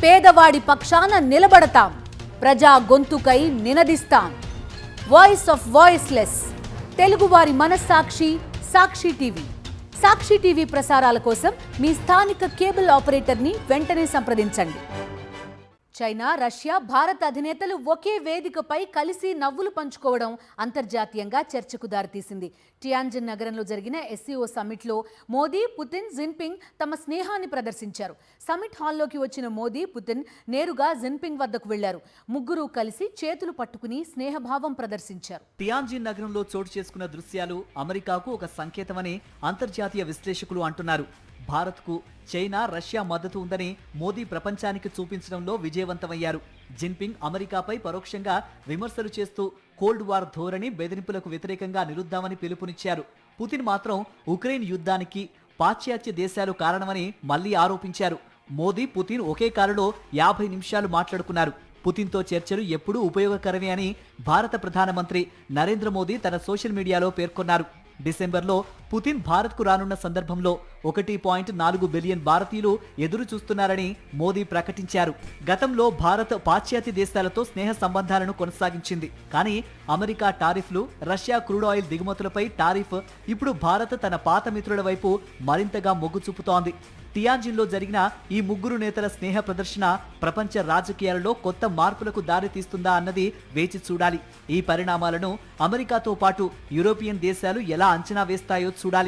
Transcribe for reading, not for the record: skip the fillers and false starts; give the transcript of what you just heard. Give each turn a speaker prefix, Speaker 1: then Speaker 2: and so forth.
Speaker 1: పేదవాడి పక్షాన నిలబడతాం, ప్రజా గొంతుకై నినదిస్తాం. వాయిస్ ఆఫ్ వాయిస్లెస్, తెలుగువారి మనస్సాక్షి, సాక్షి టీవీ. సాక్షి టీవీ ప్రసారాల కోసం మీ స్థానిక కేబుల్ ఆపరేటర్ని వెంటనే సంప్రదించండి. చైనా, రష్యా, భారత్ అధినేతలు ఒకే వేదికపై కలిసి నవ్వులు పంచుకోవడం అంతర్జాతీయంగా చర్చకు దారితీసింది. టియాన్జిన్ నగరంలో జరిగిన ఎస్సీఓ సమ్మిట్లో మోదీ, పుతిన్, జిన్పింగ్ తమ స్నేహాన్ని ప్రదర్శించారు. సమ్మిట్ హాల్లోకి వచ్చిన మోదీ, పుతిన్ నేరుగా జిన్పింగ్ వద్దకు వెళ్లారు. ముగ్గురు కలిసి చేతులు పట్టుకుని స్నేహభావం ప్రదర్శించారు.
Speaker 2: టియాన్జిన్ నగరంలో చోటు చేసుకున్న దృశ్యాలు అమెరికాకు ఒక సంకేతమని అంతర్జాతీయ విశ్లేషకులు అంటున్నారు. భారత్కు చైనా, రష్యా మద్దతు ఉందని మోదీ ప్రపంచానికి చూపించడంలో విజయవంతమయ్యారు. జిన్పింగ్ అమెరికాపై పరోక్షంగా విమర్శలు చేస్తూ కోల్డ్ వార్ ధోరణి, బెదిరింపులకు వ్యతిరేకంగా నిలుద్దామని పిలుపునిచ్చారు. పుతిన్ మాత్రం ఉక్రెయిన్ యుద్ధానికి పాశ్చాత్య దేశాలు కారణమని మళ్లీ ఆరోపించారు. మోదీ, పుతిన్ ఒకే కారులో 50 నిమిషాలు మాట్లాడుకున్నారు. పుతిన్తో చర్చలు ఎప్పుడూ ఉపయోగకరమే అని భారత ప్రధానమంత్రి నరేంద్ర మోదీ తన సోషల్ మీడియాలో పేర్కొన్నారు. డిసెంబర్లో పుతిన్ భారత్కు రానున్న సందర్భంలో 1.4 బిలియన్ భారతీయులు ఎదురు చూస్తున్నారని మోదీ ప్రకటించారు. గతంలో భారత్ పాశ్చాత్య దేశాలతో స్నేహ సంబంధాలను కొనసాగించింది. కానీ అమెరికా టారిఫ్లు, రష్యా క్రూడ్ ఆయిల్ దిగుమతులపై టారిఫ్ ఇప్పుడు భారత్ తన పాత మిత్రుల వైపు మరింతగా మొగ్గు చూపుతోంది. టియాన్జిన్లో జరిగిన ఈ ముగ్గురు నేతల స్నేహ ప్రదర్శన ప్రపంచ రాజకీయాలలో కొత్త మార్పులకు దారి తీస్తుందా అన్నది వేచి చూడాలి. ఈ పరిణామాలను అమెరికాతో పాటు యూరోపియన్ దేశాలు ఎలా అంచనా వేస్తాయో చూడాలి.